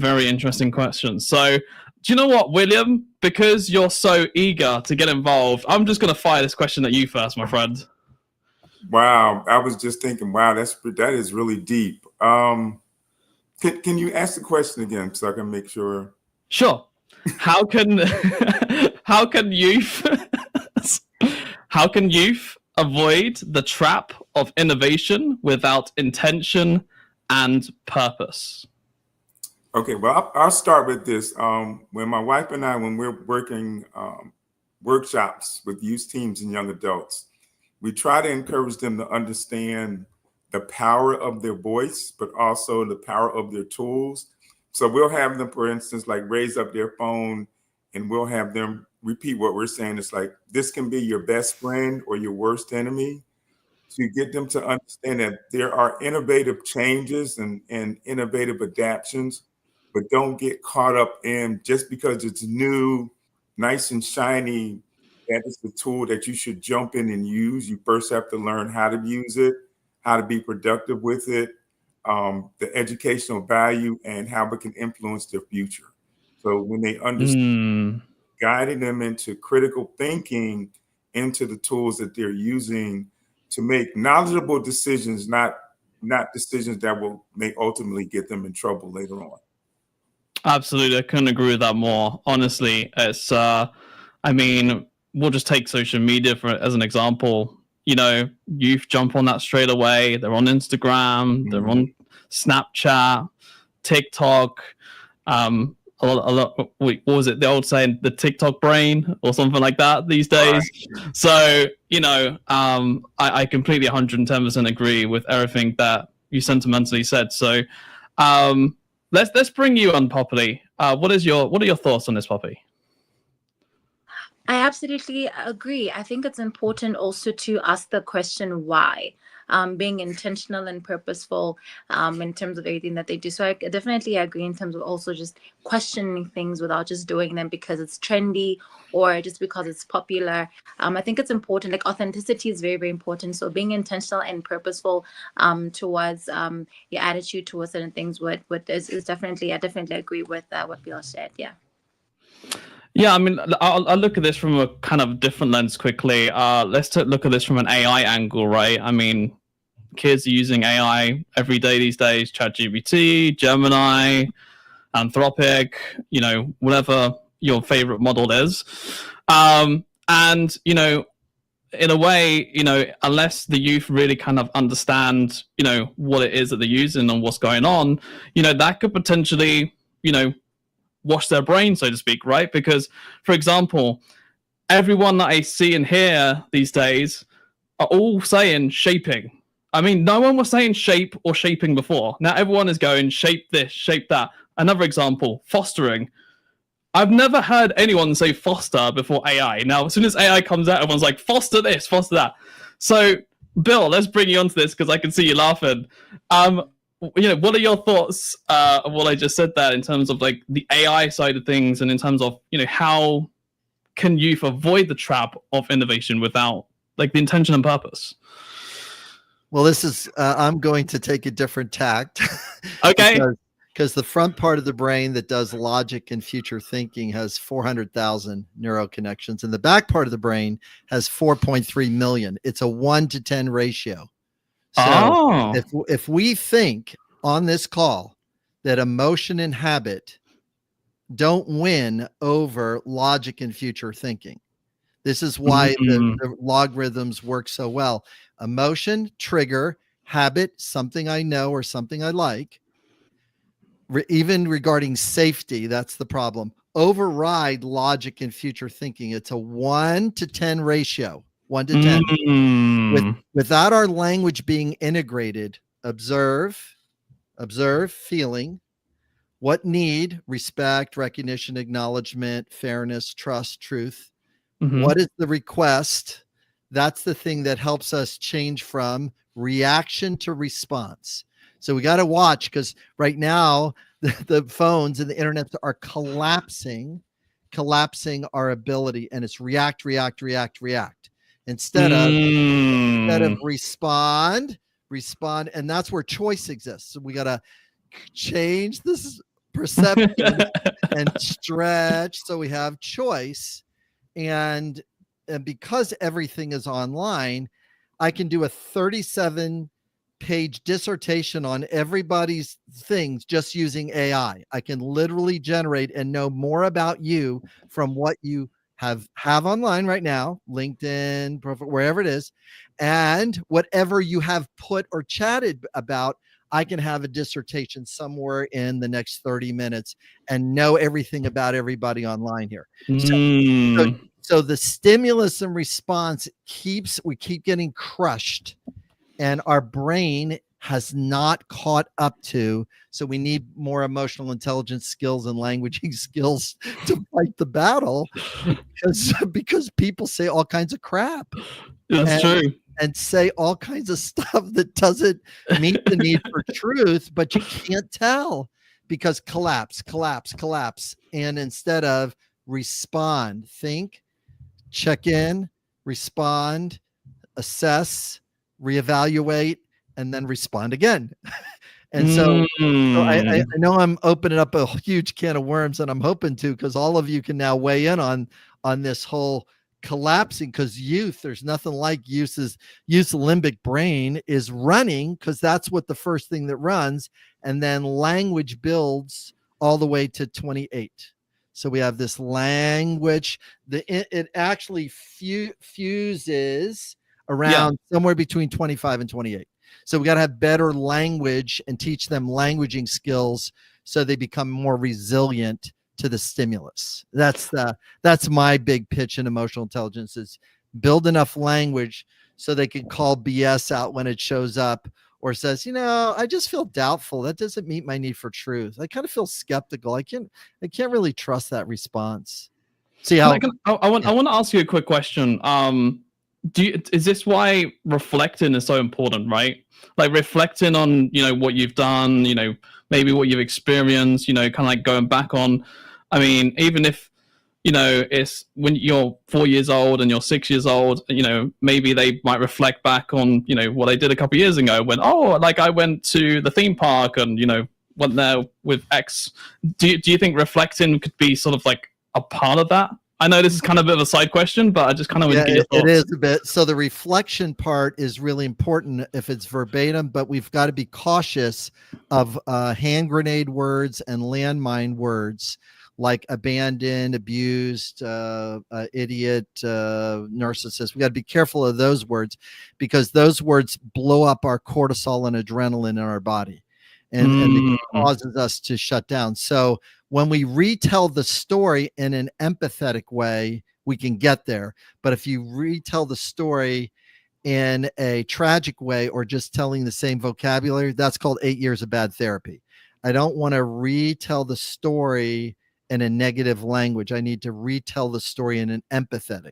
very interesting questions. So, do you know what, William? Because you're so eager to get involved, I'm just going to fire this question at you first, my friend. Wow, I was just thinking, wow, that is really deep. Can you ask the question again so I can make sure? Sure. How can how can youth how can youth avoid the trap of innovation without intention and purpose? Okay, well, I'll start with this. When my wife and I, when we're working workshops with youth teams and young adults, we try to encourage them to understand the power of their voice, but also the power of their tools. So we'll have them, for instance, like raise up their phone and we'll have them repeat what we're saying. It's like, this can be your best friend or your worst enemy, to get them to understand that there are innovative changes and innovative adaptions, but don't get caught up in just because it's new, nice and shiny, that is the tool that you should jump in and use. You first have to learn how to use it, how to be productive with it, the educational value, and how it can influence their future. So when they understand, guiding them into critical thinking, into the tools that they're using to make knowledgeable decisions, not decisions that will ultimately get them in trouble later on. Absolutely, I couldn't agree with that more. Honestly, it's I mean, we'll just take social media as an example. You know, youth jump on that straight away. They're on Instagram, they're on Snapchat, TikTok. A lot. What was it? The old saying, the TikTok brain, or something like that these days. Right. So, you know, I completely 110% agree with everything that you sentimentally said. So, let's bring you on, Poppy. What are your thoughts on this, Poppy? I absolutely agree. I think it's important also to ask the question why. Being intentional and purposeful in terms of everything that they do. So I definitely agree in terms of also just questioning things without just doing them because it's trendy or just because it's popular. I think it's important. Like, authenticity is very, very important. So being intentional and purposeful towards your attitude towards certain things is definitely, I definitely agree with what Bill said. Yeah. Yeah, I mean, I'll look at this from a kind of different lens quickly. Let's look at this from an AI angle, right? I mean, kids are using AI every day these days, ChatGPT, Gemini, Anthropic, you know, whatever your favorite model is. And, you know, in a way, you know, unless the youth really kind of understand, you know, what it is that they're using and what's going on, you know, that could potentially, you know, wash their brain, so to speak, right? Because, for example, everyone that I see and hear these days are all saying shaping. I mean, no one was saying shape or shaping before. Now everyone is going shape this, shape that. Another example, fostering. I've never heard anyone say foster before AI. Now, as soon as AI comes out, everyone's like, foster this, foster that. So, Bill, let's bring you onto this because I can see you laughing. You know, what are your thoughts of what I just said there in terms of like the AI side of things, and in terms of, you know, how can youth avoid the trap of innovation without like the intention and purpose? Well, this is I'm going to take a different tact. Okay. Because the front part of the brain that does logic and future thinking has 400,000 neural connections, and the back part of the brain has 4.3 million. It's a 1-to-10 ratio. So if we think on this call that emotion and habit don't win over logic and future thinking, this is why the logarithms work so well. Emotion, trigger, habit, something I know or something I like. Even regarding safety, that's the problem. Override logic and future thinking. It's a 1-to-10 ratio. 1-to-10. Without our language being integrated, observe, feeling, what need, respect, recognition, acknowledgement, fairness, trust, truth. What is the request? That's the thing that helps us change from reaction to response. So we got to watch, because right now the phones and the internet are collapsing our ability, and it's react. Instead of respond, and that's where choice exists. So we got to change this perception, and stretch. So we have choice. And because everything is online, I can do a 37-page dissertation on everybody's things just using AI. I can literally generate and know more about you from what you have online right now, LinkedIn, wherever it is, and whatever you have put or chatted about. I can have a dissertation somewhere in the next 30 minutes and know everything about everybody online here. So the stimulus and response we keep getting crushed, and our brain has not caught up to. So we need more emotional intelligence skills and languaging skills to fight the battle, because people say all kinds of crap. That's true. And say all kinds of stuff that doesn't meet the need for truth, but you can't tell because collapse. And instead of respond, think, check in, respond, assess, reevaluate, and then respond again. And so I know I'm opening up a huge can of worms, and I'm hoping to, because all of you can now weigh in on this whole collapsing, because there's nothing like youth's limbic brain is running, because that's what the first thing that runs, and then language builds all the way to 28. So we have this language it actually fuses around somewhere between 25 and 28. So we got to have better language and teach them languaging skills so they become more resilient to the stimulus. That's my big pitch in emotional intelligence, is build enough language so they can call BS out when it shows up, or says, I just feel doubtful. That doesn't meet my need for truth. I kind of feel skeptical. I can't really trust that response. See how I want to ask you a quick question. Is this why reflecting is so important, right? Like reflecting on, what you've done, maybe what you've experienced, kind of like going back on. I mean, even if, it's when you're 4 years old and you're 6 years old, maybe they might reflect back on, what they did a couple of years ago when, I went to the theme park and, went there with X. Do you think reflecting could be sort of like a part of that? I know this is kind of a bit of a side question, but I just kind of want to get your thoughts. It is a bit. So the reflection part is really important if it's verbatim, but we've got to be cautious of hand grenade words and landmine words like abandoned, abused, idiot, narcissist. We got to be careful of those words, because those words blow up our cortisol and adrenaline in our body, and it causes us to shut down. So when we retell the story in an empathetic way, we can get there. But if you retell the story in a tragic way, or just telling the same vocabulary, that's called 8 years of bad therapy. I don't want to retell the story in a negative language. I need to retell the story in an empathetic.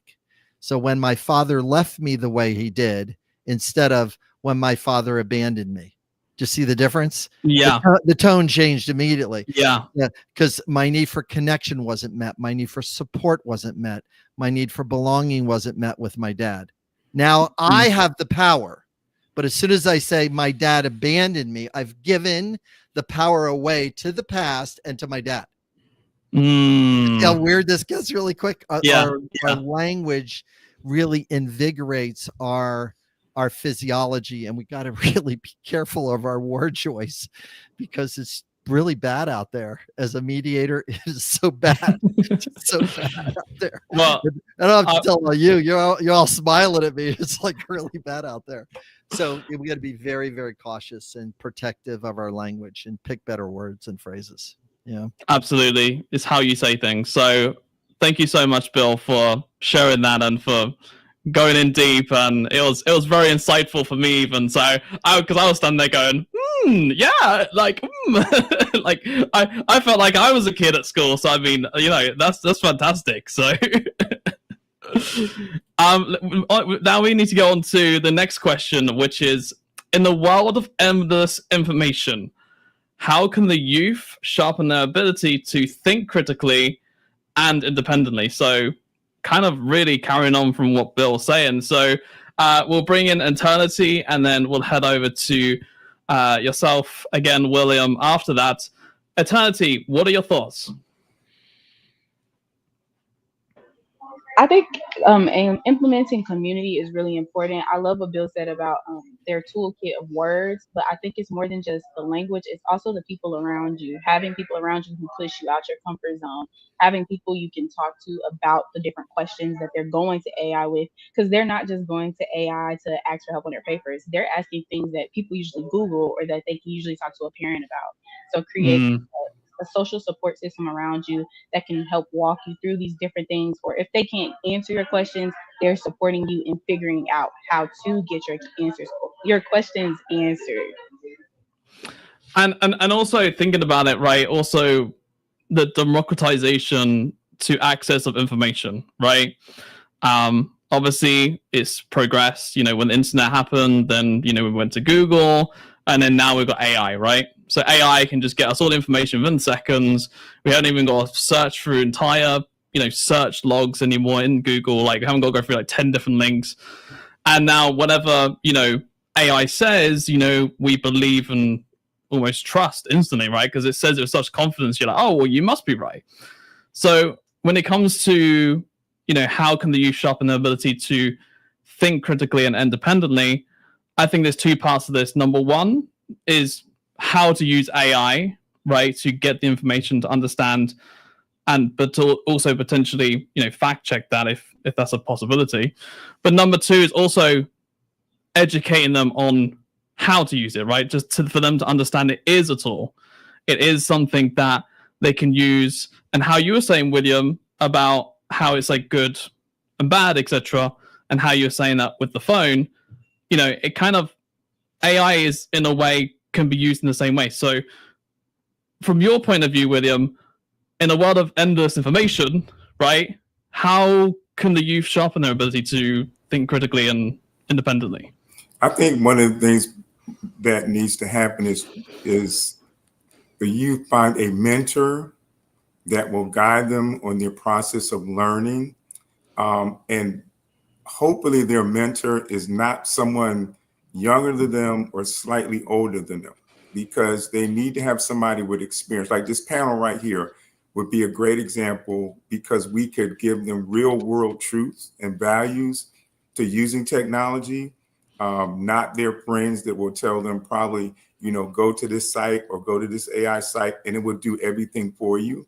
So when my father left me the way he did, instead of when my father abandoned me. Do you see the difference? Yeah. The tone changed immediately. Yeah. Because my need for connection wasn't met. My need for support wasn't met. My need for belonging wasn't met with my dad. Now I have the power. But as soon as I say my dad abandoned me, I've given the power away to the past and to my dad. See how weird this gets really quick? Our language really invigorates our physiology, and we got to really be careful of our word choice, because it's really bad out there. As a mediator, it is so bad. It's so bad out there. Well, I don't have to tell you. You're all smiling at me. It's like really bad out there. So we got to be very, very cautious and protective of our language and pick better words and phrases. Yeah, absolutely. It's how you say things. So thank you so much, Bill, for sharing that and for going in deep. And it was very insightful for me even. So because I was standing there going, yeah, like, like I felt like I was a kid at school. So I mean, that's fantastic. So now we need to go on to the next question, which is, in the world of endless information, how can the youth sharpen their ability to think critically and independently? So kind of really carrying on from what Bill was saying. So we'll bring in Eternity, and then we'll head over to yourself again, William, after that. Eternity, what are your thoughts? I think implementing community is really important. I love what Bill said about their toolkit of words, but I think it's more than just the language. It's also the people around you, having people around you who push you out your comfort zone, having people you can talk to about the different questions that they're going to AI with, because they're not just going to AI to ask for help on their papers. They're asking things that people usually Google or that they can usually talk to a parent about. So create a social support system around you that can help walk you through these different things, or if they can't answer your questions, they're supporting you in figuring out how to get your questions answered. And also thinking about it, right? Also the democratization to access of information, right? Obviously it's progressed. You know, when the internet happened, then we went to Google, and then now we've got AI, right? So AI can just get us all the information within seconds. We haven't even got to search through entire search logs anymore in Google. Like, we haven't got to go through like 10 different links. And now whatever AI says, we believe and almost trust instantly, right? Because it says it with such confidence. You're like, oh well, you must be right. So when it comes to how can the youth sharpen their ability to think critically and independently, I think there's two parts of this. Number one is how to use AI, right, to get the information to understand, but to also potentially fact check that if that's a possibility. But number two is also educating them on how to use it, right? Just for them to understand it is a tool. It is something that they can use, and how you were saying, William, about how it's like good and bad, etc., and how you're saying that with the phone, it kind of, AI is in a way can be used in the same way. So from your point of view, William, in a world of endless information, right, how can the youth sharpen their ability to think critically and independently? I think one of the things that needs to happen is the youth find a mentor that will guide them on their process of learning. And hopefully their mentor is not someone younger than them or slightly older than them, because they need to have somebody with experience. Like this panel right here would be a great example, because we could give them real world truths and values to using technology, not their friends that will tell them probably, go to this site or go to this AI site and it will do everything for you.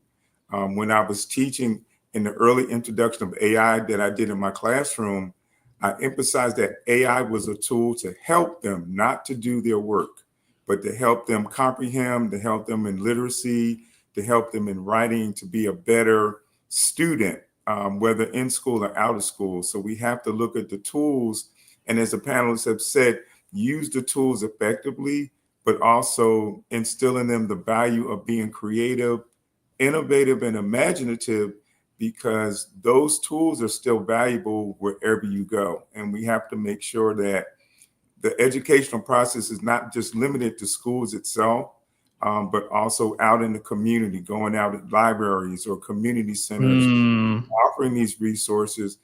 When I was teaching in the early introduction of AI that I did in my classroom, I emphasized that AI was a tool to help them, not to do their work, but to help them comprehend, to help them in literacy, to help them in writing, to be a better student, whether in school or out of school. So we have to look at the tools, and as the panelists have said, use the tools effectively, but also instill in them the value of being creative, innovative, and imaginative, because those tools are still valuable wherever you go. And we have to make sure that the educational process is not just limited to schools itself, but also out in the community, going out at libraries or community centers, offering these resources,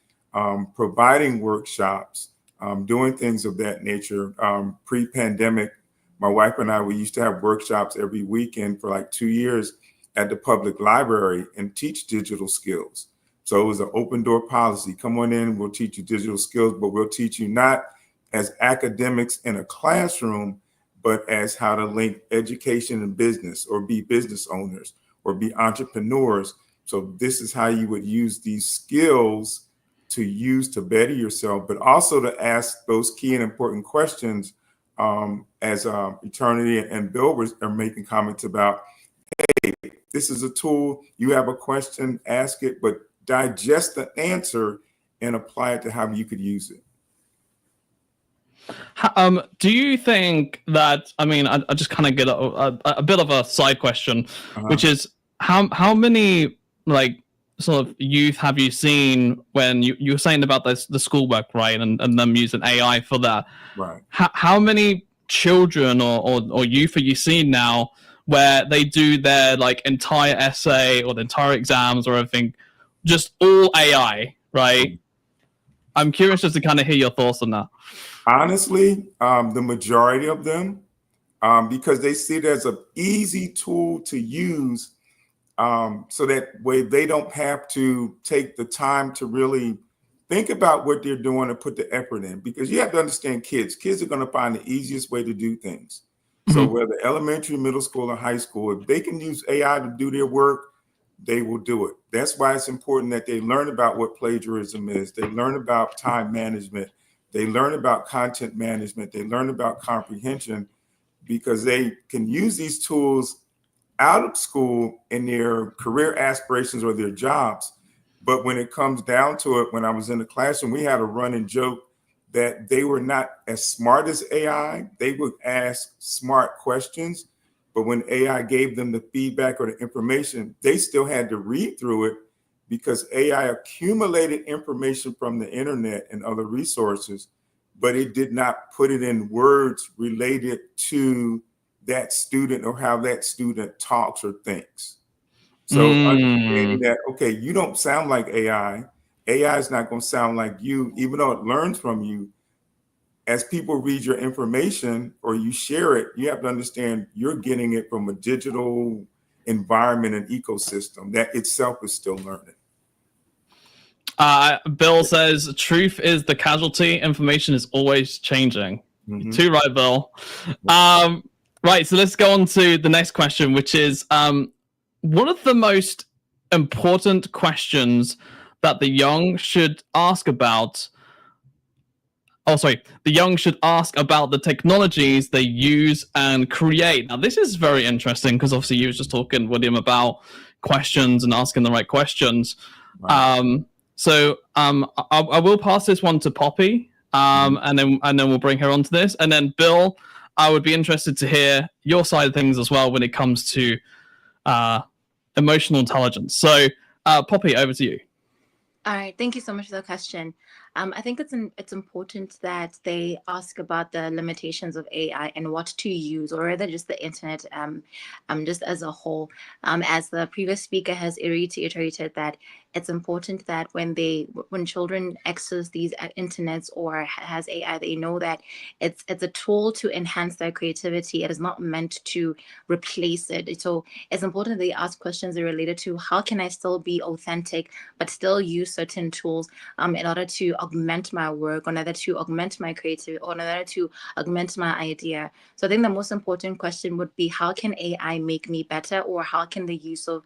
providing workshops, doing things of that nature. Pre-pandemic, my wife and I, we used to have workshops every weekend for like 2 years at the public library and teach digital skills. So it was an open door policy. Come on in, we'll teach you digital skills, but we'll teach you not as academics in a classroom, but as how to link education and business, or be business owners, or be entrepreneurs. So this is how you would use these skills to use to better yourself, but also to ask those key and important questions, as Eternity and Bill are making comments about. Hey, this is a tool. You have a question, ask it, but digest the answer and apply it to how you could use it. Do you think that, I just kind of get a bit of a side question, which is how many like sort of youth have you seen when you were saying about the schoolwork, right, and them using AI for that? Right. How many children or youth are you seeing now where they do their like entire essay or the entire exams or everything just all AI, right? I'm curious just to kind of hear your thoughts on that. Honestly, the majority of them because they see it as an easy tool to use, so that way they don't have to take the time to really think about what they're doing and put the effort in. Because you have to understand kids are going to find the easiest way to do things. So whether elementary, middle school, or high school, if they can use AI to do their work, they will do it. That's why it's important that they learn about what plagiarism is. They learn about time management. They learn about content management. They learn about comprehension, because they can use these tools out of school in their career aspirations or their jobs. But when it comes down to it, when I was in the classroom, we had a running joke that they were not as smart as AI. They would ask smart questions, but when AI gave them the feedback or the information, they still had to read through it, because AI accumulated information from the internet and other resources, but it did not put it in words related to that student or how that student talks or thinks. So understanding that, okay, you don't sound like AI. AI is not going to sound like you, even though it learns from you. As people read your information or you share it, you have to understand you're getting it from a digital environment and ecosystem that itself is still learning. Bill says, truth is the casualty. Information is always changing. Too right, Bill. Right, so let's go on to the next question, which is one of the most important questions that the young should ask about. The young should ask about the technologies they use and create. Now, this is very interesting, because obviously you were just talking, William, about questions and asking the right questions. Right. I will pass this one to Poppy, and then we'll bring her onto this. And then Bill, I would be interested to hear your side of things as well when it comes to emotional intelligence. So, Poppy, over to you. All right, thank you so much for the question. I think it's important that they ask about the limitations of AI and what to use, or rather just the internet, just as a whole. As the previous speaker has reiterated, that it's important that when children access these internets or has AI, they know that it's a tool to enhance their creativity. It is not meant to replace it. So it's important that they ask questions related to how can I still be authentic but still use certain tools in order to augment my work, or in order to augment my creativity, or in order to augment my idea. So I think the most important question would be, how can AI make me better, or how can the use of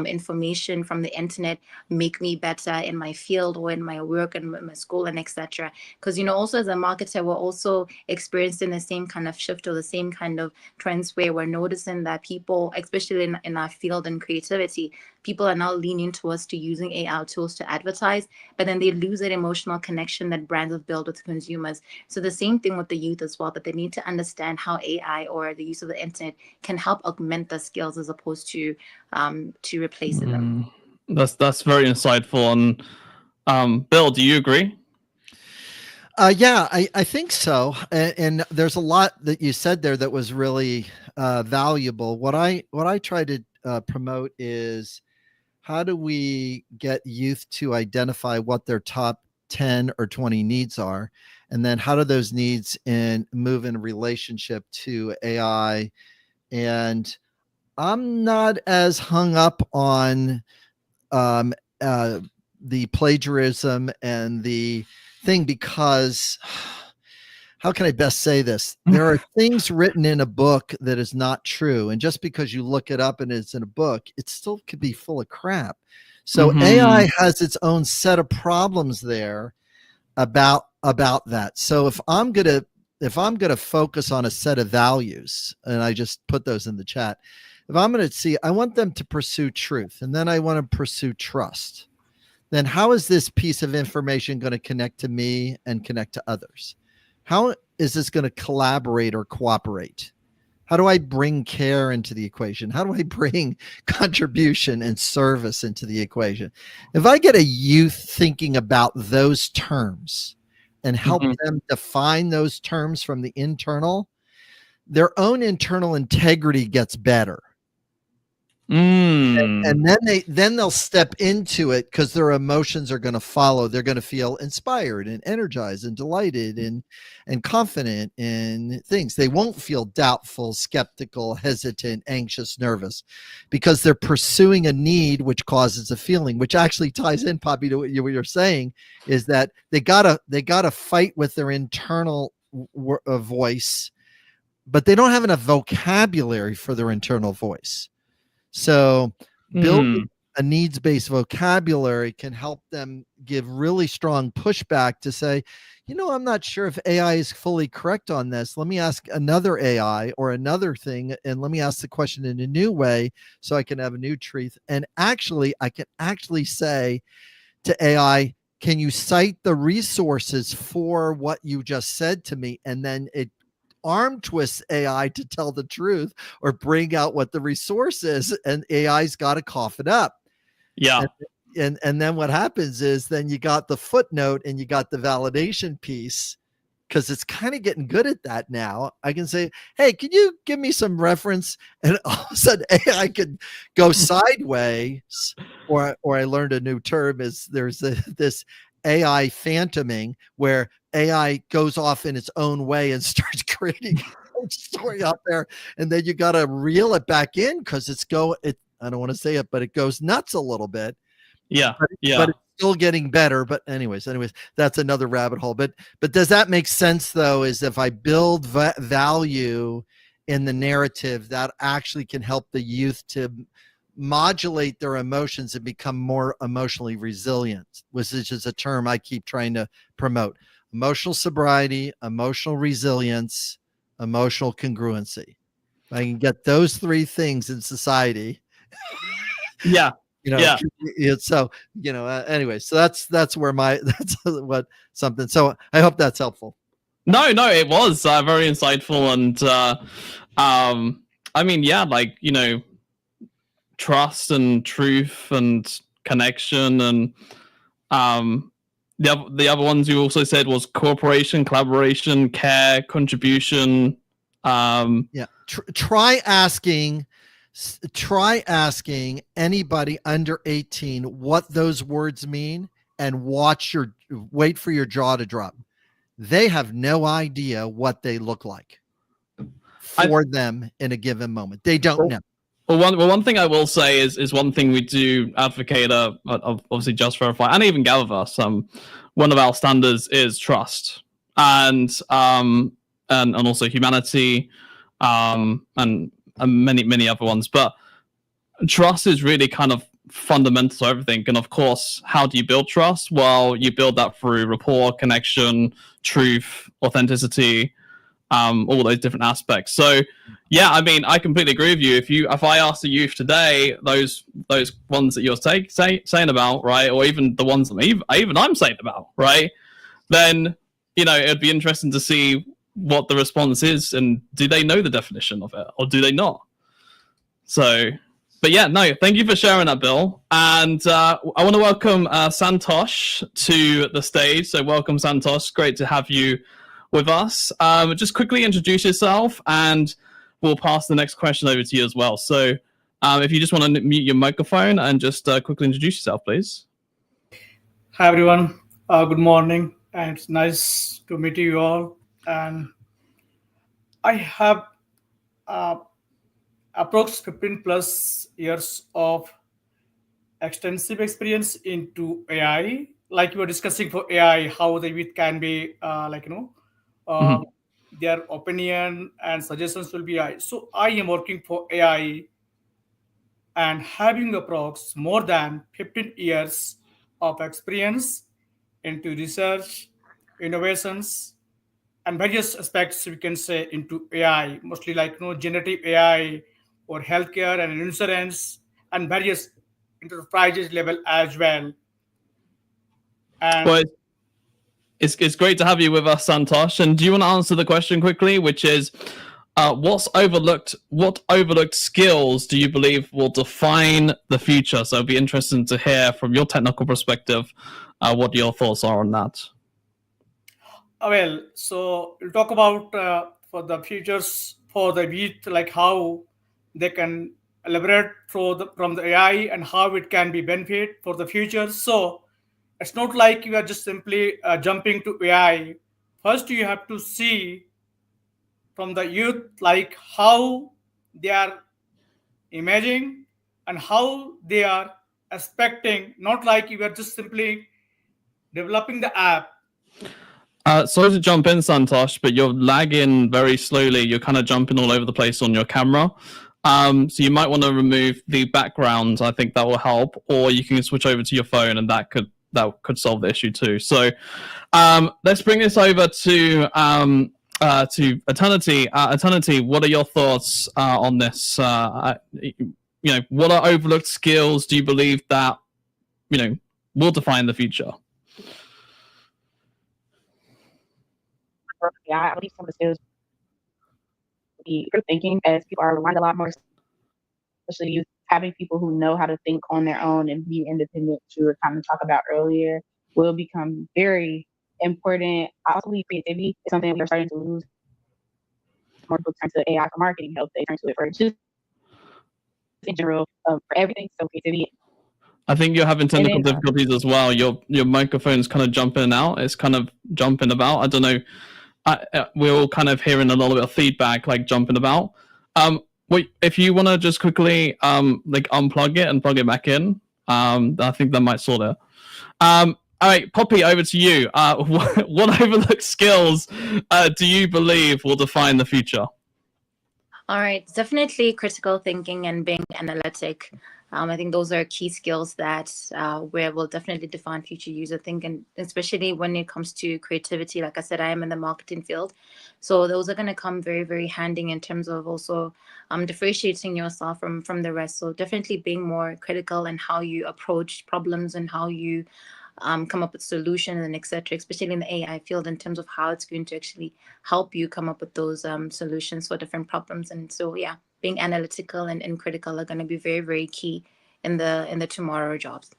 information from the internet make me better in my field or in my work and my school and etc. Because, also as a marketer, we're also experiencing the same kind of shift or the same kind of trends, where we're noticing that people, especially in our field and creativity, people are now leaning towards to using AI tools to advertise, but then they lose that emotional connection that brands have built with consumers. So the same thing with the youth as well, that they need to understand how AI or the use of the internet can help augment their skills as opposed to replacing them. That's very insightful. And Bill, do you agree? Yeah, I think so. And there's a lot that you said there that was really valuable. What I try to promote is, how do we get youth to identify what their top 10 or 20 needs are? And then how do those needs move in relationship to AI? And I'm not as hung up on the plagiarism and the thing, because how can I best say this? There are things written in a book that is not true. And just because you look it up and it's in a book, it still could be full of crap. So AI has its own set of problems there about that. So if I'm going to focus on a set of values, and I just put those in the chat, if I'm going to see, I want them to pursue truth, and then I want to pursue trust. Then how is this piece of information going to connect to me and connect to others? How is this going to collaborate or cooperate? How do I bring care into the equation? How do I bring contribution and service into the equation? If I get a youth thinking about those terms and help them define those terms from the internal, their own internal integrity gets better. And then they'll step into it because their emotions are going to follow. They're going to feel inspired and energized and delighted and confident in things. They won't feel doubtful, skeptical, hesitant, anxious, nervous, because they're pursuing a need which causes a feeling, which actually ties in, Poppy, to what you're saying, is that they gotta fight with their internal voice, but they don't have enough vocabulary for their internal voice. So building a needs-based vocabulary can help them give really strong pushback to say, I'm not sure if AI is fully correct on this. Let me ask another AI or another thing, and let me ask the question in a new way so I can have a new truth. And actually, I can actually say to AI, can you cite the resources for what you just said to me? And then it arm twist AI to tell the truth or bring out what the resource is, and AI's got to cough it up. Yeah. And then what happens is then you got the footnote and you got the validation piece, because it's kind of getting good at that now. I can say, hey, can you give me some reference? And all of a sudden AI could go sideways. Or I learned a new term is there's this AI phantoming, where AI goes off in its own way and starts creating a story out there. And then you got to reel it back in because I don't want to say it, but it goes nuts a little bit. Yeah. But it's still getting better. But anyways, that's another rabbit hole. But does that make sense though? Is if I build value in the narrative, that actually can help the youth to modulate their emotions and become more emotionally resilient, which is a term I keep trying to promote. Emotional sobriety, emotional resilience, emotional congruency. If I can get those three things in society. Yeah. So, anyway, so that's where that's what something. So I hope that's helpful. No, it was very insightful. And I mean, yeah, like, trust and truth and connection. And the other ones you also said was cooperation, collaboration, care, contribution. Try asking anybody under 18 what those words mean, and wait for your jaw to drop. They have no idea what they look like for them in a given moment. They don't know. Well, one thing I will say is one thing we do advocate of obviously Just Verify and even GatherVerse. One of our standards is trust and also humanity, and many other ones. But trust is really kind of fundamental to everything. And of course, how do you build trust? Well, you build that through rapport, connection, truth, authenticity, all those different aspects. So yeah, I mean, I completely agree with you. If I ask the youth today, those ones that you're saying about, right, or even the ones that even I'm saying about, right, then it'd be interesting to see what the response is, and do they know the definition of it, or do they not? So, but yeah, no, thank you for sharing that, Bill. And I want to welcome Santosh to the stage. So welcome, Santosh. Great to have you with us. Just quickly introduce yourself, and we'll pass the next question over to you as well. So if you just want to mute your microphone and just quickly introduce yourself, please. Hi, everyone. Good morning. And it's nice to meet you all. And I have approx 15 plus years of extensive experience into AI. Like we were discussing for AI, how the youth can be their opinion and suggestions will be AI. So I am working for AI and having approx more than 15 years of experience into research, innovations, and various aspects we can say into AI, mostly like generative AI or healthcare and insurance and various enterprises level as well. And well, it's great to have you with us, Santosh. And do you want to answer the question quickly, which is what overlooked skills do you believe will define the future? So it'd be interesting to hear from your technical perspective what your thoughts are on that. Well, so we'll talk about for the futures for the youth, like how they can elaborate from the AI and how it can be benefit for the future. So it's not like you are just simply jumping to AI. First, you have to see from the youth like how they are imagining and how they are expecting. Not like you are just simply developing the app. Sorry to jump in, Santosh, but you're lagging very slowly. You're kind of jumping all over the place on your camera. So you might want to remove the background. I think that will help, or you can switch over to your phone, and that could solve the issue too. So let's bring this over to Eternity. Eternity, what are your thoughts on this? What are overlooked skills? Do you believe that will define the future? Yeah, I believe some of the skills would be critical thinking, as people are relying a lot more, especially youth, having people who know how to think on their own and be independent, which we were kind of talking about earlier, will become very important. I also believe creativity is something we are starting to lose. More people turn to AI for marketing help, they turn to it for just in general, for everything. So creativity. I think you're having technical And then, difficulties as well. Your microphone's kind of jumping in and out. It's kind of jumping about. I don't know. We're all kind of hearing a little bit of feedback, like jumping about. Wait, if you want to just quickly like unplug it and plug it back in, I think that might sort it. All right, Poppy, over to you. What overlooked skills do you believe will define the future? All right, definitely critical thinking and being analytic. I think those are key skills that will definitely define future user thinking, especially when it comes to creativity. Like I said, I am in the marketing field, so those are going to come very, very handy in terms of also differentiating yourself from the rest. So definitely being more critical in how you approach problems and how you come up with solutions and etc., especially in the AI field, in terms of how it's going to actually help you come up with those solutions for different problems. And so, yeah, being analytical and critical are going to be very, very key in the tomorrow jobs.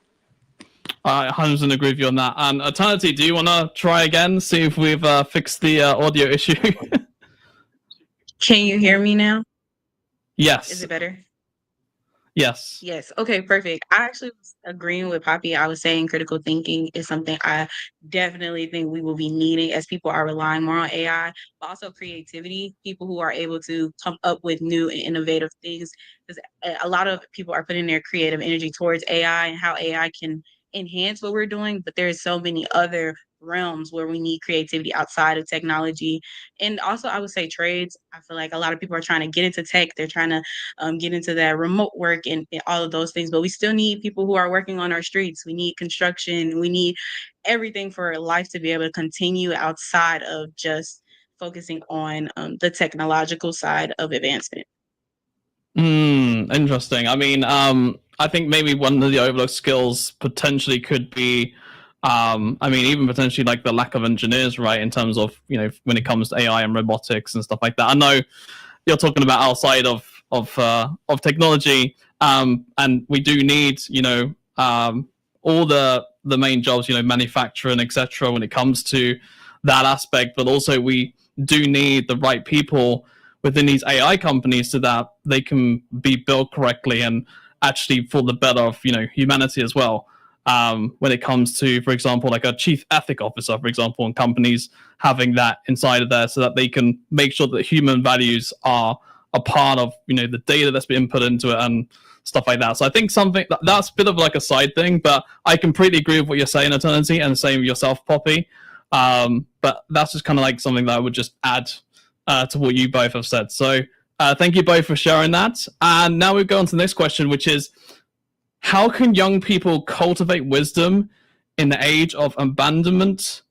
I 100% agree with you on that. And Eternity, do you want to try again, see if we've fixed the audio issue? Can you hear me now? Yes. Is it better? Yes. Yes. Okay, perfect. I actually was agreeing with Poppy. I was saying critical thinking is something I definitely think we will be needing as people are relying more on AI, but also creativity, people who are able to come up with new and innovative things. Because a lot of people are putting their creative energy towards AI and how AI can enhance what we're doing, but there's so many other realms where we need creativity outside of technology. And also, I would say trades. I feel like a lot of people are trying to get into tech. They're trying to get into that remote work and all of those things. But we still need people who are working on our streets. We need construction. We need everything for life to be able to continue outside of just focusing on the technological side of advancement. Interesting. I mean, I think maybe one of the overlooked skills potentially could be, I mean, even potentially like the lack of engineers, right? In terms of, when it comes to AI and robotics and stuff like that. I know you're talking about outside of technology, and we do need, all the main jobs, manufacturing, etc. when it comes to that aspect, but also we do need the right people within these AI companies so that they can be built correctly and actually for the better of humanity as well. When it comes to, for example, like a chief ethic officer, for example, in companies having that inside of there so that they can make sure that human values are a part of the data that's been put into it and stuff like that. So I think something that's a bit of like a side thing, but I completely agree with what you're saying, Eternity, and the same with yourself, Poppy. But that's just kind of like something that I would just add to what you both have said. So thank you both for sharing that. And now we go on to the next question, which is, how can young people cultivate wisdom in the age of abundant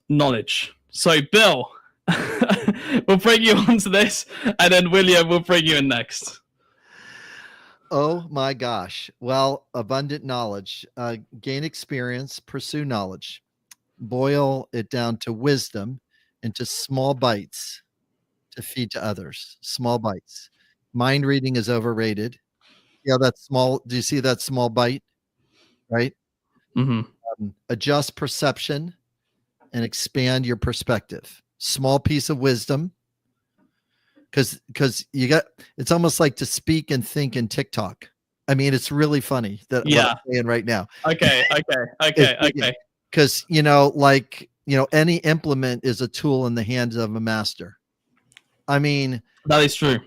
knowledge? So Bill, we'll bring you onto this, and then William will bring you in next. Oh my gosh. Well, abundant knowledge, gain experience, pursue knowledge, boil it down to wisdom, into small bites to feed to others. Small bites. Mind reading is overrated. Yeah, that's small. Do you see that small bite? Right? Adjust perception and expand your perspective. Small piece of wisdom. because it's almost like to speak and think in TikTok. I mean, it's really funny that what Yeah. I'm saying right now. Okay. Because any implement is a tool in the hands of a master. I mean, that is true.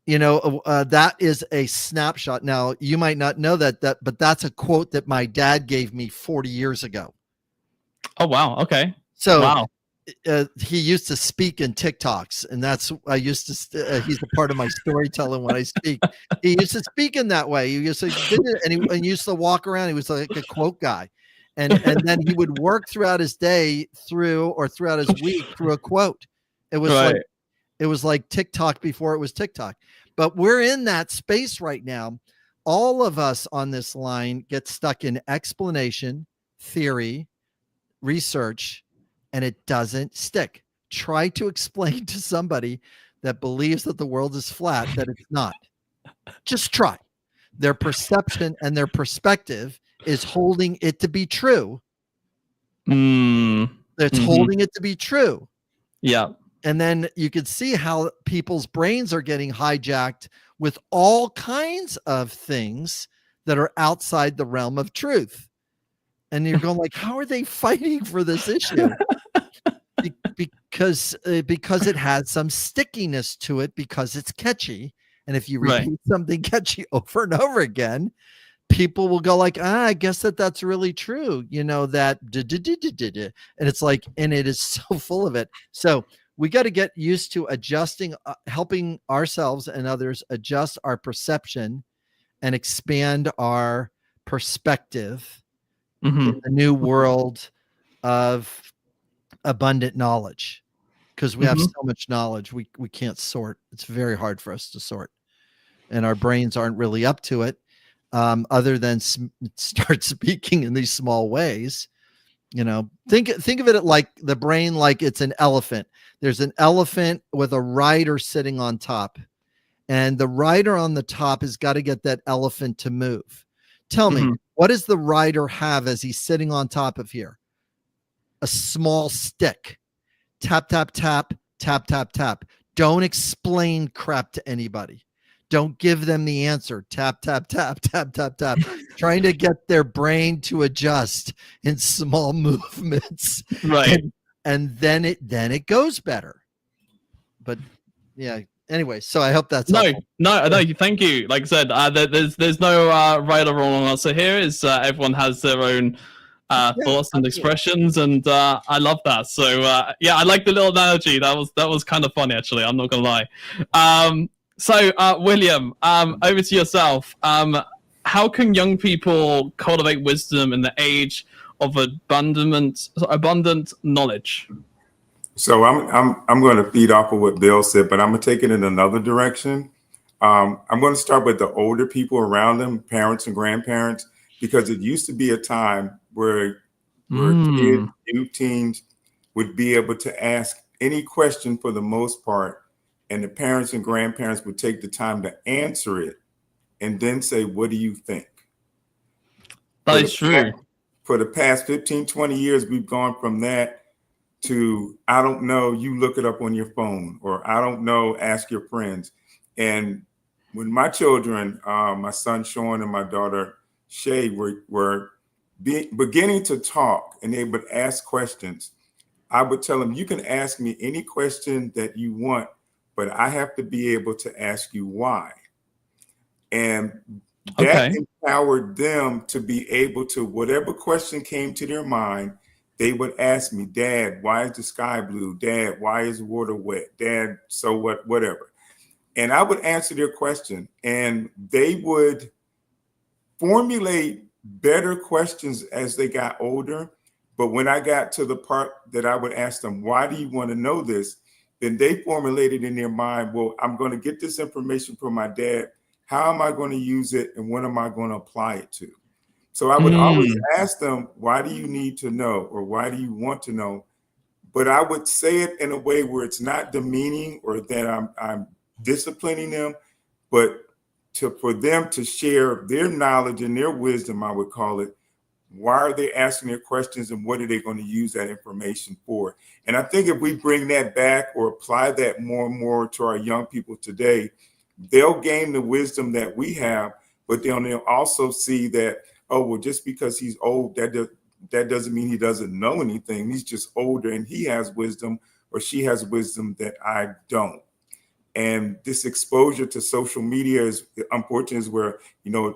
That is a snapshot. Now, you might not know but that's a quote that my dad gave me 40 years ago. Oh, wow. Okay. So wow. He used to speak in TikToks, and that's I used to. He's a part of my storytelling when I speak. He used to speak in that way. He used to did it, and he used to walk around. He was like a quote guy, and then he would work throughout his day throughout his week through a quote. It was like TikTok before it was TikTok. But we're in that space right now. All of us on this line get stuck in explanation, theory, research, and it doesn't stick. Try to explain to somebody that believes that the world is flat that it's not. Just try. Their perception and their perspective is holding it to be true. It's holding it to be true. Yeah. And then you could see how people's brains are getting hijacked with all kinds of things that are outside the realm of truth. And you're going like, how are they fighting for this issue? Because it has some stickiness to it, because it's catchy. And if you repeat something catchy over and over again, people will go like, I guess that's really true. That and it's like, and it is so full of it. So we got to get used to adjusting, helping ourselves and others adjust our perception and expand our perspective in the new world of abundant knowledge, because we have so much knowledge we can't sort. It's very hard for us to sort, and our brains aren't really up to it, other than start speaking in these small ways. Think of it like the brain, like it's an elephant. There's an elephant with a rider sitting on top, and the rider on the top has got to get that elephant to move. Tell me, what does the rider have as he's sitting on top of here? A small stick. Tap, tap, tap, tap, tap, tap. Don't explain crap to anybody. Don't give them the answer. Tap, tap, tap, tap, tap, tap. Trying to get their brain to adjust in small movements. Right. And then it goes better. But yeah. Anyway, so I hope that's no. helpful. Thank you. Like I said, there's no right or wrong answer here. Is everyone has their own thoughts and expressions, and I love that. So I like the little analogy. That was kind of funny, actually. I'm not gonna lie. So William, over to yourself. How can young people cultivate wisdom in the age of abundant knowledge? So I'm going to feed off of what Bill said, but I'm going to take it in another direction. I'm going to start with the older people around them, parents and grandparents, because it used to be a time where kids, new teens would be able to ask any question for the most part, and the parents and grandparents would take the time to answer it and then say, what do you think? That is true. For the past 15, 20 years, we've gone from that to, I don't know, you look it up on your phone, or I don't know, ask your friends. And when my children, my son Sean and my daughter Shay, were beginning to talk and they would ask questions, I would tell them, you can ask me any question that you want, but I have to be able to ask you why. And that empowered them to be able to, whatever question came to their mind, they would ask me, Dad, why is the sky blue? Dad, why is water wet? Dad, so what, whatever. And I would answer their question, and they would formulate better questions as they got older. But when I got to the part that I would ask them, why do you want to know this? Then they formulated in their mind, well, I'm going to get this information from my dad. How am I going to use it? And what am I going to apply it to? So I would always ask them, why do you need to know? Or why do you want to know? But I would say it in a way where it's not demeaning or that I'm disciplining them, but for them to share their knowledge and their wisdom, I would call it, Why are they asking their questions, and what are they going to use that information for? And I think if we bring that back or apply that more and more to our young people today, they'll gain the wisdom that we have, but they'll also see that, oh, well, just because he's old, that doesn't mean he doesn't know anything. He's just older and he has wisdom, or she has wisdom that I don't. And this exposure to social media is, unfortunately, is where, the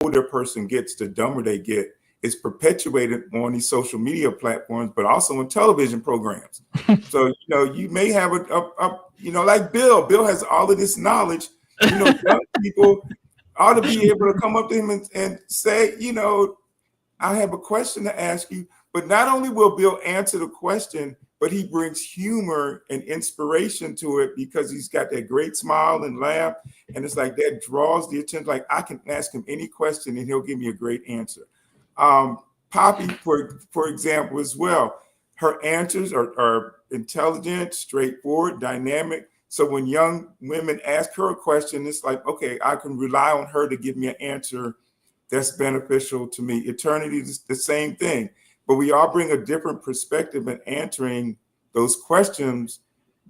older person gets, the dumber they get. It's perpetuated on these social media platforms, but also in television programs. So, you may have like Bill. Bill has all of this knowledge. Young people ought to be able to come up to him and say, I have a question to ask you. But not only will Bill answer the question, but he brings humor and inspiration to it, because he's got that great smile and laugh. And it's like that draws the attention. Like, I can ask him any question and he'll give me a great answer. Poppy, for example, as well, her answers are intelligent, straightforward, dynamic. So when young women ask her a question, it's like, okay, I can rely on her to give me an answer that's beneficial to me. Eternity is the same thing. But we all bring a different perspective in answering those questions.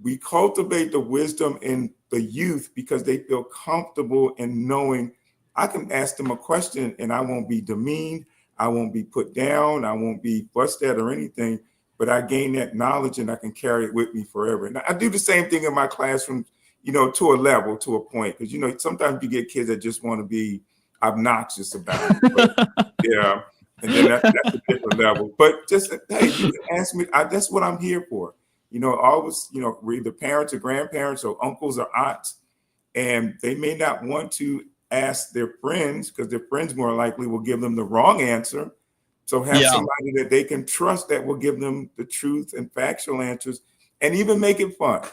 We cultivate the wisdom in the youth because they feel comfortable in knowing I can ask them a question and I won't be demeaned, I won't be put down, I won't be fussed at or anything, but I gain that knowledge and I can carry it with me forever. And I do the same thing in my classroom, to a level, to a point, because, sometimes you get kids that just want to be obnoxious about it. But, yeah. And then that's a different level. But just, hey, you can ask me. That's what I'm here for. Always, we're either parents or grandparents or uncles or aunts, and they may not want to ask their friends because their friends more likely will give them the wrong answer. So have somebody that they can trust that will give them the truth and factual answers, and even make it fun.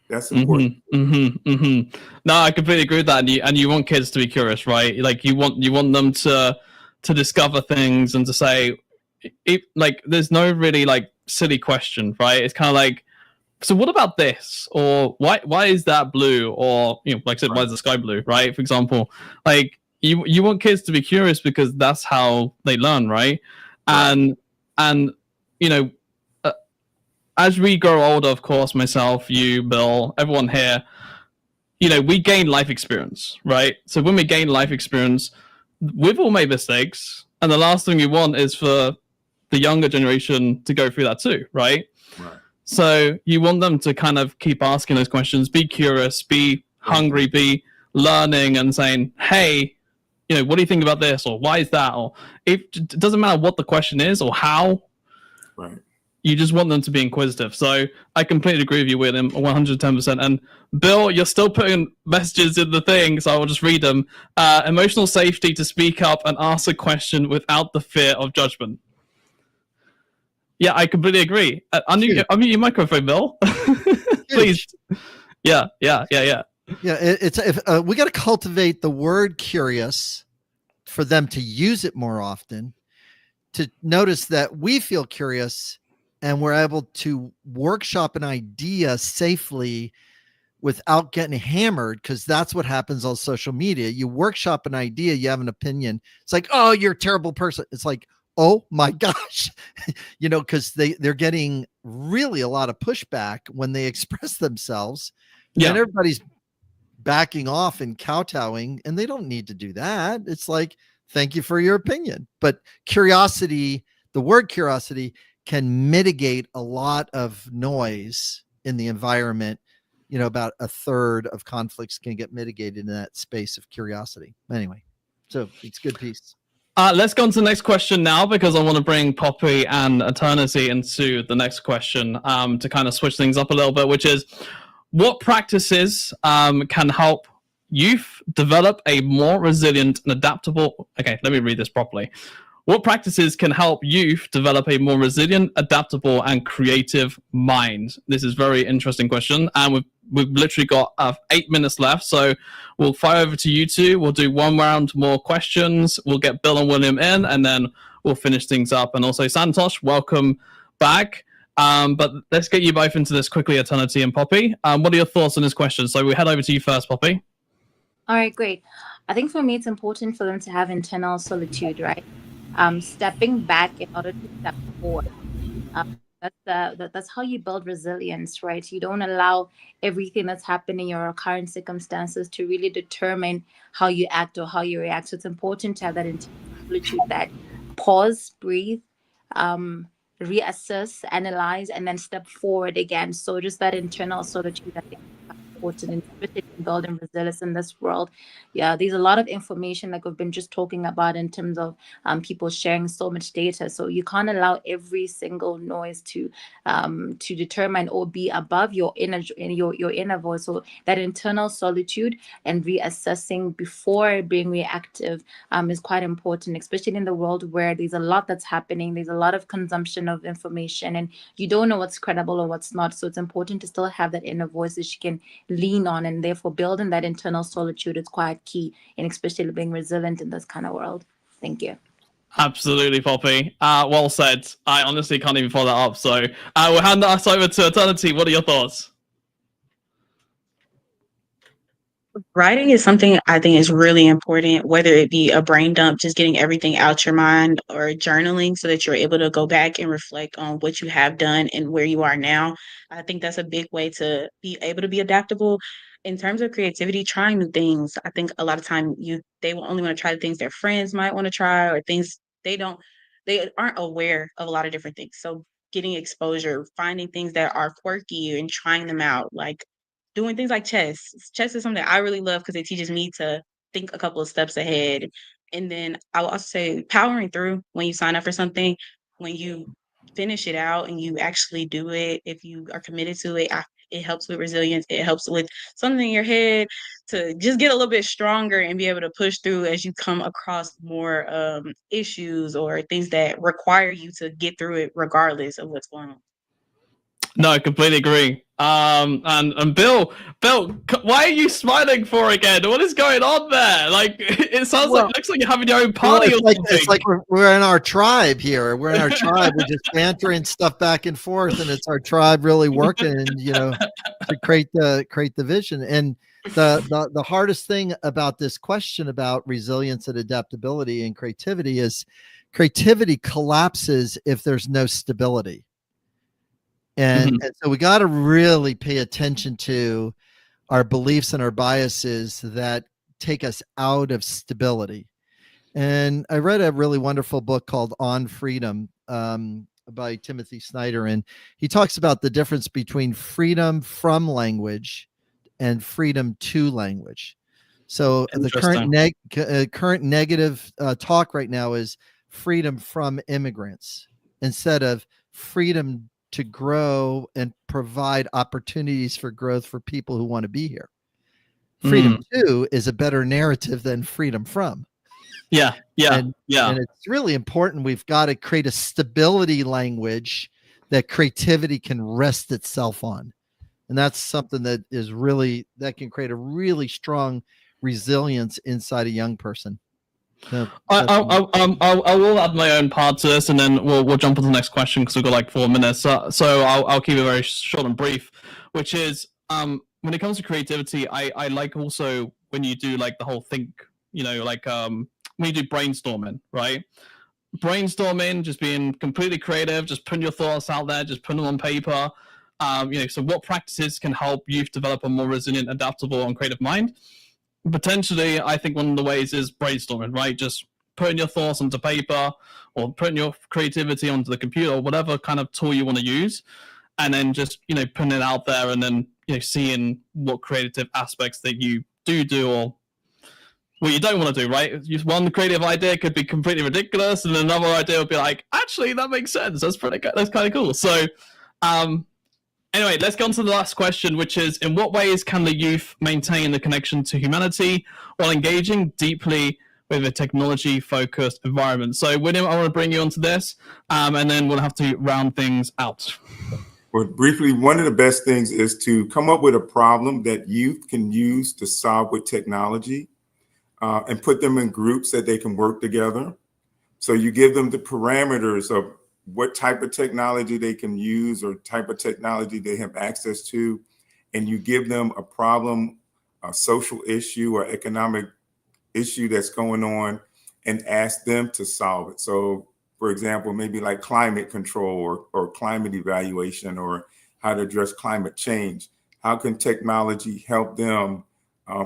That's important. No, I completely agree with that. And you want kids to be curious, right? Like you want them to discover things and to say, there's no really like silly question, right? It's kind of like, so what about this? Or why is that blue? Or, like I said, why is the sky blue, right? For example, like you want kids to be curious because that's how they learn, right? And as we grow older, of course, myself, you, Bill, everyone here, we gain life experience, right? So when we gain life experience, we've all made mistakes, and the last thing we want is for the younger generation to go through that too, right? So you want them to kind of keep asking those questions, be curious, be hungry, be learning and saying, hey, what do you think about this? Or why is that? Or it doesn't matter what the question is or how. Right. You just want them to be inquisitive. So I completely agree with you with him 110%. And Bill, you're still putting messages in the thing, so I will just read them. Emotional safety to speak up and ask a question without the fear of judgment. Yeah, I completely agree. Unmute your microphone, Bill. Please. Yeah. Yeah, it's we got to cultivate the word curious for them to use it more often, to notice that we feel curious and we're able to workshop an idea safely without getting hammered, because that's what happens on social media. You workshop an idea, you have an opinion. It's like, oh, you're a terrible person. It's like, oh my gosh, because they're getting really a lot of pushback when they express themselves. Yeah. And everybody's backing off and kowtowing, and they don't need to do that. It's like, thank you for your opinion. But curiosity, the word curiosity, can mitigate a lot of noise in the environment. About a third of conflicts can get mitigated in that space of curiosity. Anyway, so it's a good piece. Let's go on to the next question now, because I want to bring Poppy and Eternity into the next question to kind of switch things up a little bit, which is, what practices can help youth develop a more resilient and adaptable... Okay, let me read this properly. What practices can help youth develop a more resilient, adaptable, and creative mind? This is a very interesting question, and we've literally got 8 minutes left, so we'll fire over to you two. We'll do one round more questions. We'll get Bill and William in, and then we'll finish things up. And also, Santosh, welcome back. But let's get you both into this quickly, Eternity and Poppy. What are your thoughts on this question? So we head over to you first, Poppy. All right, great. I think for me, it's important for them to have internal solitude, right? stepping back in order to step forward. Um, that's how you build resilience, right? You don't allow everything that's happening in your current circumstances to really determine how you act or how you react. So it's important to have that internal solitude, that pause, breathe, um, reassess, analyze, and then step forward again. So just that internal solitude, I think, is quite important, and especially in building resilience in this world. Yeah, there's a lot of information like we've been just talking about in terms of people sharing so much data. So you can't allow every single noise to determine or be above your inner voice. So that internal solitude and reassessing before being reactive is quite important, especially in the world where there's a lot that's happening. There's a lot of consumption of information, and you don't know what's credible or what's not. So it's important to still have that inner voice that you can lean on, and therefore building that internal solitude is quite key, and especially being resilient in this kind of world. Thank you. Absolutely, Poppy. Well said. I honestly can't even follow that up. So we'll hand that over to Eternity. What are your thoughts? Writing is something I think is really important, whether it be a brain dump, just getting everything out your mind, or journaling so that you're able to go back and reflect on what you have done and where you are now. I think that's a big way to be able to be adaptable. In terms of creativity, trying new things. I think a lot of time they will only want to try the things their friends might want to try, or things they aren't aware of a lot of different things. So getting exposure, finding things that are quirky and trying them out, like doing things like chess. Chess is something I really love because it teaches me to think a couple of steps ahead. And then I will also say powering through when you sign up for something, when you finish it out and you actually do it, if you are committed to it, it helps with resilience. It helps with something in your head to just get a little bit stronger and be able to push through as you come across more issues or things that require you to get through it regardless of what's going on. No, I completely agree. And Bill, why are you smiling for again? What is going on there? Like, it sounds Well, looks like you're having your own party or something. It's like we're in our tribe here. We're in our tribe. We're just bantering stuff back and forth, and it's our tribe really working, to create the vision. And the hardest thing about this question about resilience and adaptability and creativity is creativity collapses if there's no stability. And so we got to really pay attention to our beliefs and our biases that take us out of stability. And I read a really wonderful book called On Freedom by Timothy Snyder. And he talks about the difference between freedom from language and freedom to language. So the current negative talk right now is freedom from immigrants instead of freedom to grow and provide opportunities for growth for people who want to be here. Freedom to is a better narrative than freedom from. Yeah. And it's really important. We've got to create a stability language that creativity can rest itself on. And that's something that can create a really strong resilience inside a young person. So I will add my own part to this, and then we'll jump on to the next question because we've got like 4 minutes. So I'll keep it very short and brief, which is when it comes to creativity, I like also when you do like the whole think, like when you do brainstorming, right? Brainstorming, just being completely creative, just putting your thoughts out there, just putting them on paper. So what practices can help youth develop a more resilient, adaptable, and creative mind? Potentially, I think one of the ways is brainstorming, right? Just putting your thoughts onto paper or putting your creativity onto the computer or whatever kind of tool you want to use, and then just putting it out there, and then seeing what creative aspects that you do or what you don't want to do, right? One creative idea could be completely ridiculous, and another idea would be like, actually, that makes sense. That's pretty good. That's kind of cool. So, anyway, let's go on to the last question, which is, in what ways can the youth maintain the connection to humanity while engaging deeply with a technology-focused environment? So, William, I want to bring you onto this, and then we'll have to round things out. Well, briefly, one of the best things is to come up with a problem that youth can use to solve with technology. And put them in groups that they can work together. So you give them the parameters of what type of technology they can use or type of technology they have access to. And you give them a problem, a social issue or economic issue that's going on. and ask them to solve it. So, for example, maybe like climate control or climate evaluation or how to address climate change. How can technology help them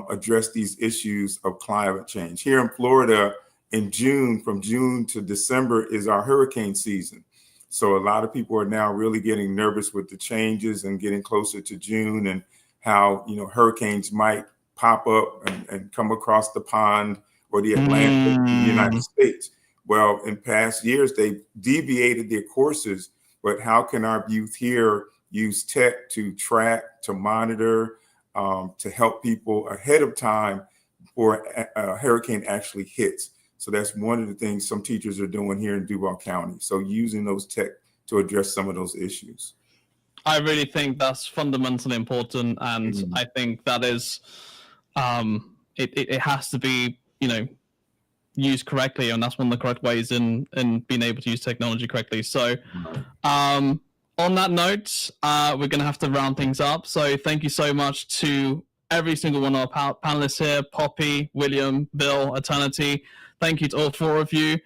address these issues of climate change? Here in Florida, in June, from June to December is our hurricane season. So a lot of people are now really getting nervous with the changes and getting closer to June and how, you know, hurricanes might pop up and come across the pond or the Atlantic in the United States. Well, in past years, they've deviated their courses, but how can our youth here use tech to track, to monitor, to help people ahead of time before a hurricane actually hits? So that's one of the things some teachers are doing here in Duval County. So using those tech to address some of those issues. I really think that's fundamentally important, and I think that is, it has to be, you know, used correctly, and that's one of the correct ways in being able to use technology correctly. So, on that note, we're going to have to round things up. So thank you so much to every single one of our panelists here, Poppy, William, Bill, Eternity. Thank you to all four of you.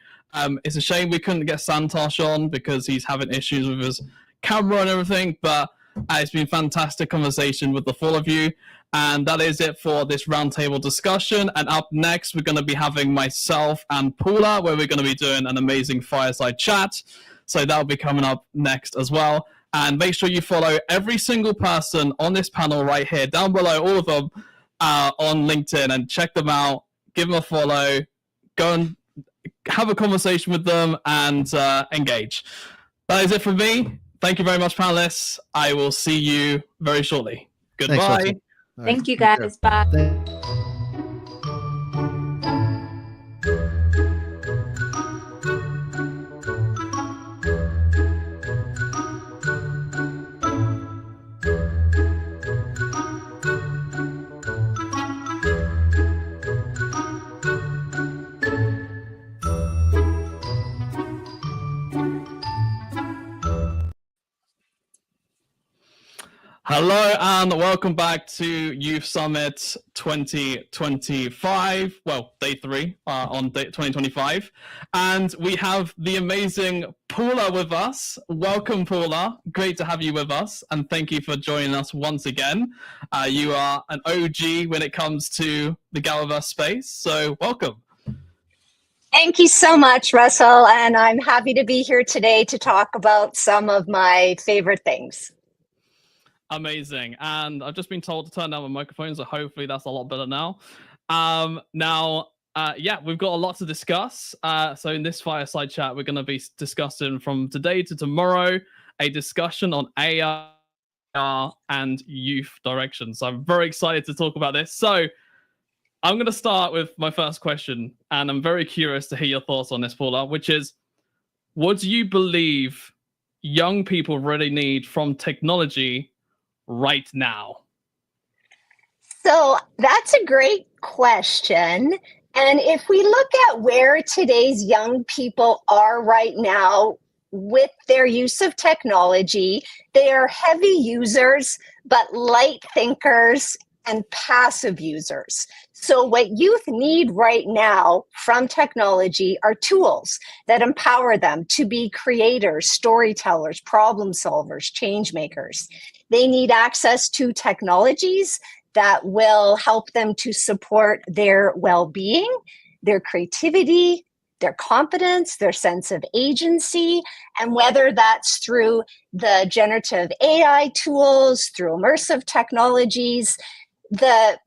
It's a shame we couldn't get Santosh on because he's having issues with his camera and everything, but it's been fantastic conversation with the four of you. And that is it for this roundtable discussion. And up next, we're going to be having myself and Paula, where we're going to be doing an amazing fireside chat. So that'll be coming up next as well. And make sure you follow every single person on this panel right here, down below, all of them on LinkedIn, and check them out, give them a follow, go and have a conversation with them and engage. That is it from me. Thank you very much, panelists. I will see you very shortly. Goodbye. Thanks, Thank you, guys. Bye. Hello and welcome back to Youth Summit 2025. Well, day 3 on day 2025. And we have the amazing Paula with us. Welcome, Paula. Great to have you with us. And thank you for joining us once again. You are an OG when it comes to the GatherVerse space. So welcome. Thank you so much, Russell. And I'm happy to be here today to talk about some of my favorite things. Amazing. And I've just been told to turn down my microphone, so hopefully that's a lot better now. Yeah, we've got a lot to discuss. So in this fireside chat, we're going to be discussing from today to tomorrow a discussion on AI and youth direction. So I'm very excited to talk about this. So I'm going to start with my first question, and I'm very curious to hear your thoughts on this, Paula, which is, what do you believe young people really need from technology right now? So that's a great question. And if we look at where today's young people are right now with their use of technology, they are heavy users, but light thinkers and passive users. So what youth need right now from technology are tools that empower them to be creators, storytellers, problem solvers, change makers. They need access to technologies that will help them to support their well-being, their creativity, their confidence, their sense of agency, and whether that's through the generative AI tools, through immersive technologies. The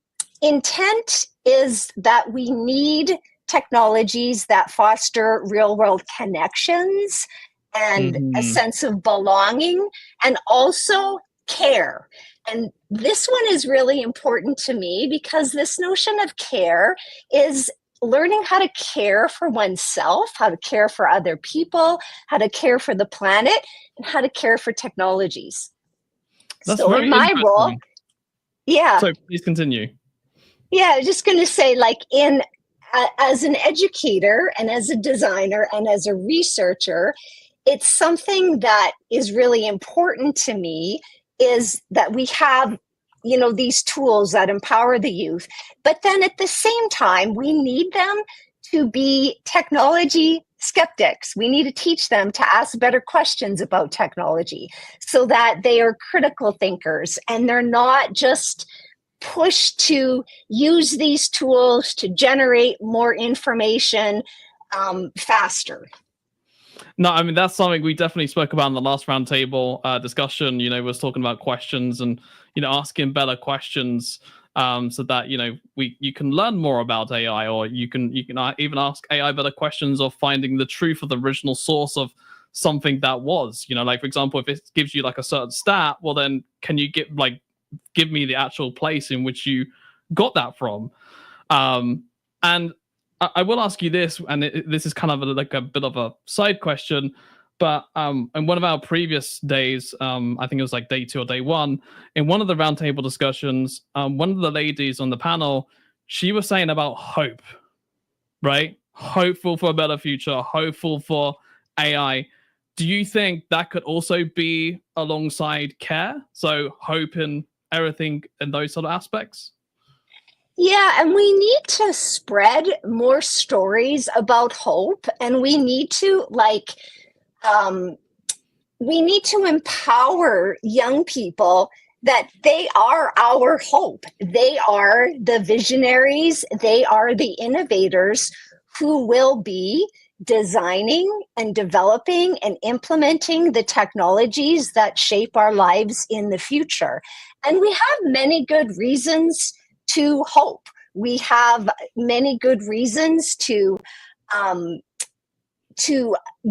intent is that we need technologies that foster real-world connections and a sense of belonging, and also care. And this one is really important to me because this notion of care is learning how to care for oneself, how to care for other people, how to care for the planet, and how to care for technologies. That's so in my role, yeah. So please continue. Yeah, I was just going to say, like, as an educator and as a designer and as a researcher, it's something that is really important to me, is that we have, you know, these tools that empower the youth, but then at the same time, we need them to be technology skeptics. We need to teach them to ask better questions about technology so that they are critical thinkers and they're not just pushed to use these tools to generate more information faster. No, I mean, that's something we definitely spoke about in the last roundtable discussion. Was talking about questions and, asking better questions so that, you can learn more about AI, or you can even ask AI better questions of finding the truth of the original source of something that was, like, for example, if it gives you like a certain stat, well, then can you give me the actual place in which you got that from? And I will ask you this, and this is kind of like a bit of a side question, but in one of our previous days, I think it was like day 2 or day 1, in one of the roundtable discussions, one of the ladies on the panel, she was saying about hope, right? Hopeful for a better future, hopeful for AI. Do you think that could also be alongside care? So hope in everything in those sort of aspects? Yeah, and we need to spread more stories about hope, and we need to empower young people that they are our hope. They are the visionaries, they are the innovators who will be designing and developing and implementing the technologies that shape our lives in the future. And we have many good reasons to hope. We have many good reasons to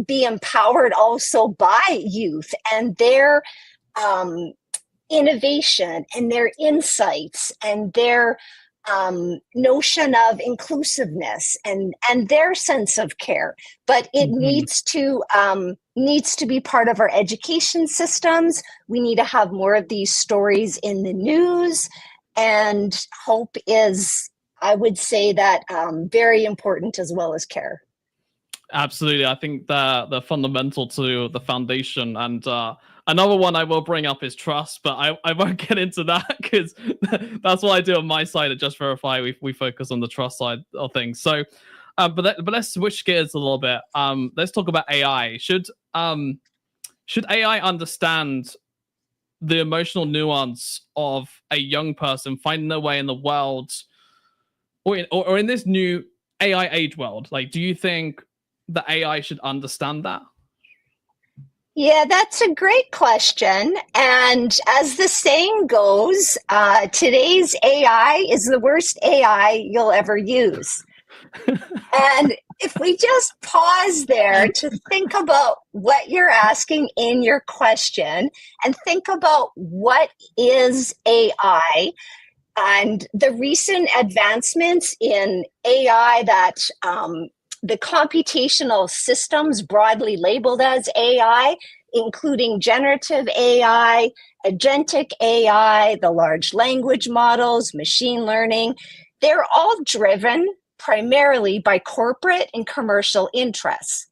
be empowered also by youth and their innovation and their insights and their notion of inclusiveness and their sense of care. But it needs to be part of our education systems. We need to have more of these stories in the news. And hope is, I would say that, very important as well as care. Absolutely. I think they're fundamental to the foundation. And another one I will bring up is trust, but I won't get into that because that's what I do on my side at Just Verify. We focus on the trust side of things. So, but let's switch gears a little bit. Let's talk about AI. Should AI understand the emotional nuance of a young person finding their way in the world, or in this new AI age world? Like, do you think the AI should understand that? Yeah, that's a great question. And as the saying goes, today's AI is the worst AI you'll ever use. And if we just pause there to think about what you're asking in your question and think about what is AI and the recent advancements in AI that the computational systems broadly labeled as AI, including generative AI, agentic AI, the large language models, machine learning, they're all driven primarily by corporate and commercial interests.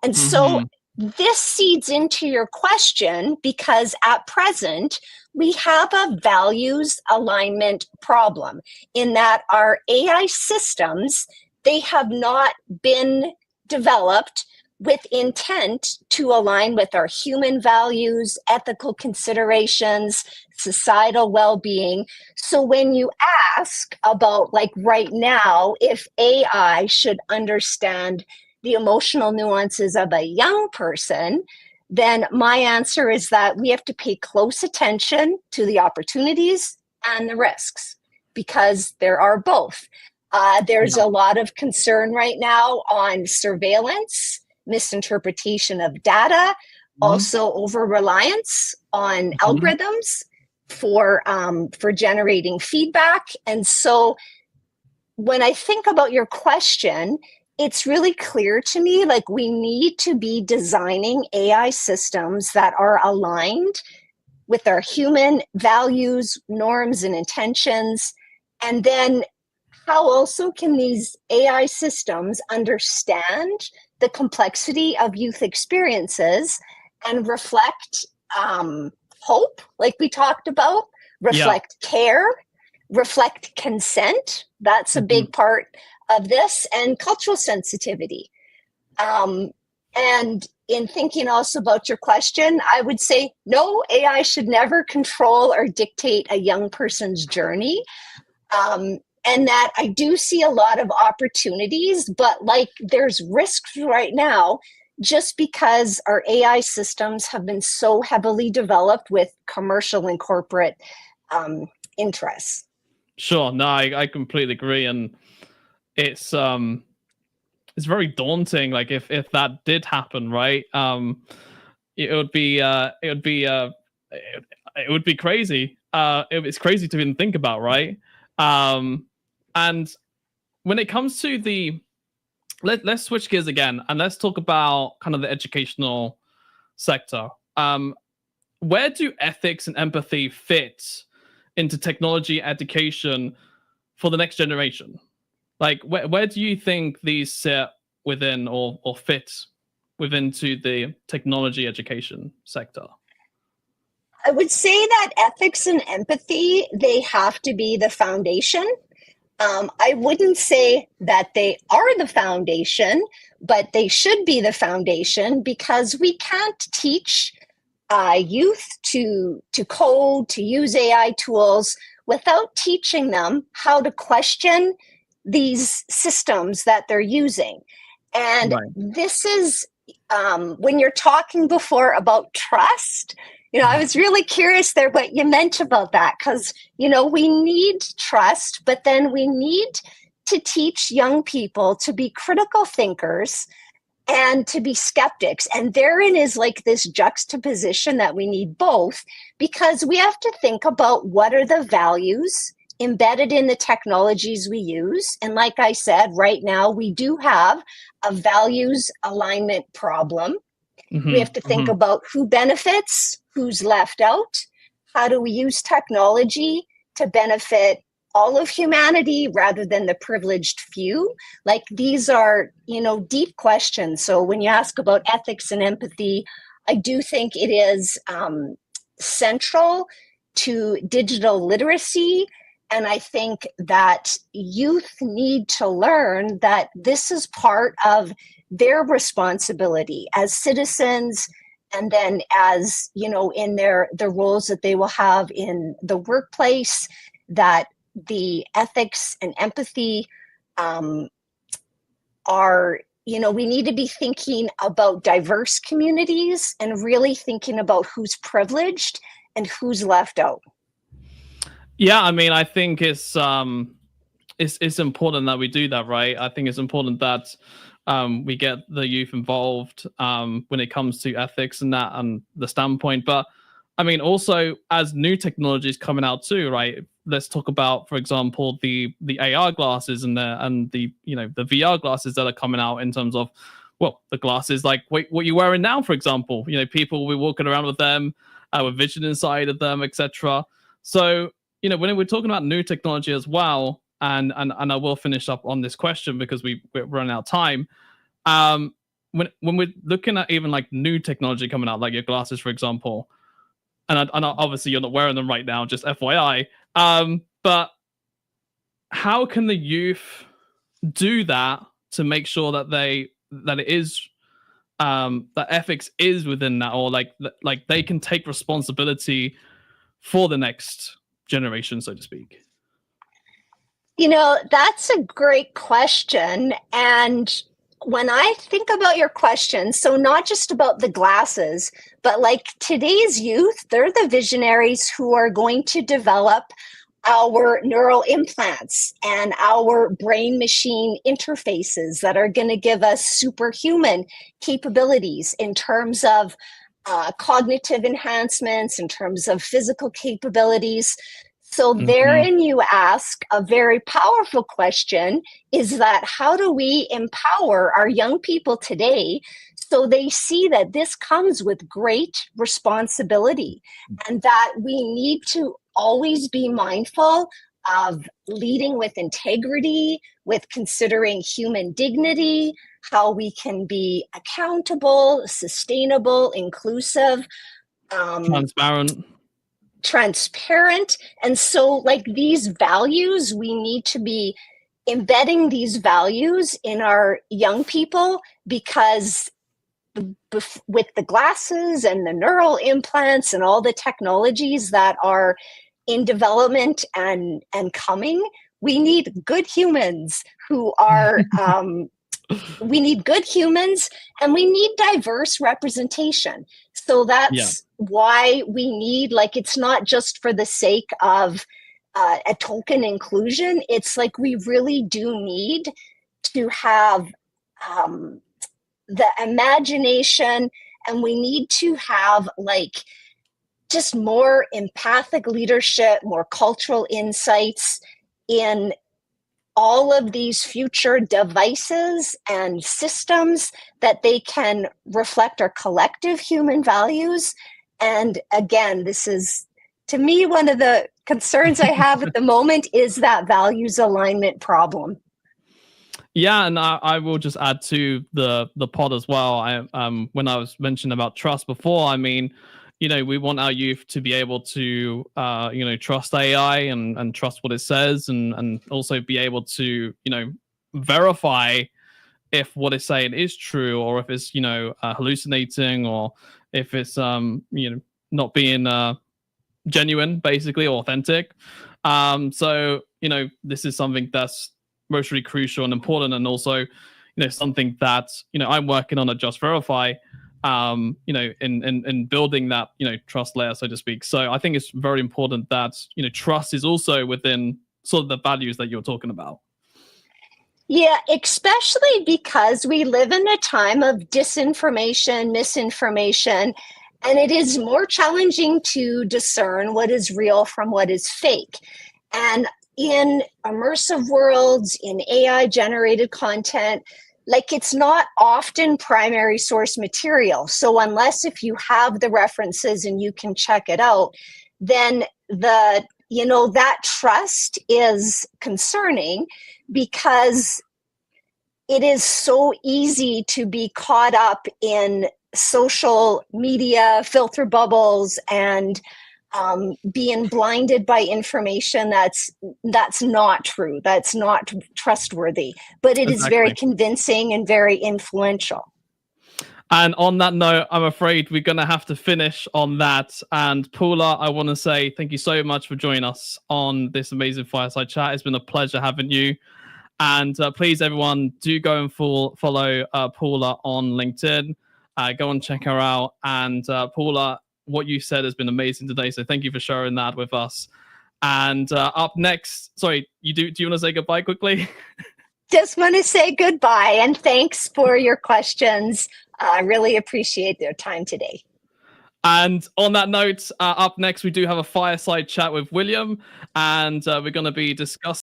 And so this seeds into your question because at present, we have a values alignment problem in that our AI systems, they have not been developed with intent to align with our human values, ethical considerations, societal well-being. So when you ask about, like right now, if AI should understand the emotional nuances of a young person, then my answer is that we have to pay close attention to the opportunities and the risks because there are both. There's a lot of concern right now on surveillance, misinterpretation of data, also over-reliance on algorithms for generating feedback. And so when I think about your question, it's really clear to me, like we need to be designing AI systems that are aligned with our human values, norms, and intentions. And then how also can these AI systems understand the complexity of youth experiences and reflect hope, like we talked about, reflect care, reflect consent. That's a big part of this, and cultural sensitivity. And in thinking also about your question, I would say no, AI should never control or dictate a young person's journey. And that I do see a lot of opportunities, but like there's risks right now just because our AI systems have been so heavily developed with commercial and corporate interests. Sure, no, I completely agree, and it's very daunting. Like if that did happen, right? It would be crazy. It's crazy to even think about, right? And when it comes to let's switch gears again and let's talk about kind of the educational sector. Where do ethics and empathy fit into technology education for the next generation? Like, where do you think these sit within or fit within to the technology education sector? I would say that ethics and empathy, they have to be the foundation. I wouldn't say that they are the foundation, but they should be the foundation because we can't teach youth to code, to use AI tools without teaching them how to question these systems that they're using. And Right. this is when you're talking before about trust, I was really curious there what you meant about that, because, we need trust, but then we need to teach young people to be critical thinkers and to be skeptics. And therein is like this juxtaposition that we need both, because we have to think about what are the values embedded in the technologies we use. And like I said, right now we do have a values alignment problem. Mm-hmm. We have to think about who benefits, who's left out. How do we use technology to benefit all of humanity rather than the privileged few? Like these are, deep questions. So when you ask about ethics and empathy, I do think it is central to digital literacy. And I think that youth need to learn that this is part of their responsibility as citizens, and then as, in the roles that they will have in the workplace, that the ethics and empathy are, we need to be thinking about diverse communities and really thinking about who's privileged and who's left out. Yeah, I mean, I think it's important that we do that, right? I think it's important that we get the youth involved when it comes to ethics and that and the standpoint. But I mean, also as new technologies coming out too, right? Let's talk about, for example, the AR glasses and the the VR glasses that are coming out in terms of, well, the glasses like what you're wearing now, for example. People will be walking around with them, with vision inside of them, etc. So when we're talking about new technology as well, and I will finish up on this question because we're running out of time. When we're looking at even like new technology coming out, like your glasses, for example, and obviously you're not wearing them right now, just FYI. But how can the youth do that to make sure that it is that ethics is within that, or like they can take responsibility for the next generation, so to speak? That's a great question. And when I think about your question, so not just about the glasses, but like today's youth, they're the visionaries who are going to develop our neural implants and our brain machine interfaces that are going to give us superhuman capabilities in terms of cognitive enhancements, in terms of physical capabilities. So therein you ask a very powerful question, is that how do we empower our young people today so they see that this comes with great responsibility, and that we need to always be mindful of leading with integrity, with considering human dignity, how we can be accountable, sustainable, inclusive, transparent. And so like these values we need to be embedding these values in our young people, because with the glasses and the neural implants and all the technologies that are in development and coming, we need good humans who are we need good humans, and we need diverse representation. So that's why we need, like, it's not just for the sake of a token inclusion. It's like we really do need to have the imagination, and we need to have like just more empathic leadership, more cultural insights in all of these future devices and systems, that they can reflect our collective human values. And again, this is, to me, one of the concerns I have at the moment is that values alignment problem. Yeah, and I will just add to the pod as well. When I was mentioning about trust before, I mean, we want our youth to be able to trust AI and trust what it says, and also be able to verify if what it's saying is true, or if it's hallucinating, or if it's not being genuine, basically, or authentic. So this is something that's mostly crucial and important, and also something that I'm working on at Just Verify, in building that trust layer, so to speak. So I think it's very important that trust is also within sort of the values that you're talking about. Yeah, especially because we live in a time of disinformation, misinformation, and it is more challenging to discern what is real from what is fake. And in immersive worlds, in AI generated content, like, it's not often primary source material. So unless if you have the references and you can check it out, then that trust is concerning, because it is so easy to be caught up in social media filter bubbles and being blinded by information that's not true, that's not trustworthy, but it is very convincing and very influential. And on that note, I'm afraid we're going to have to finish on that. And Paula, I want to say thank you so much for joining us on this amazing fireside chat. It's been a pleasure having you. And please, everyone, do go and follow Paula on LinkedIn. Go and check her out. And Paula, what you said has been amazing today. So thank you for sharing that with us. And up next, sorry, do you want to say goodbye quickly? Just want to say goodbye, and thanks for your questions. I really appreciate their time today. And on that note, up next, we do have a fireside chat with William, and we're going to be discussing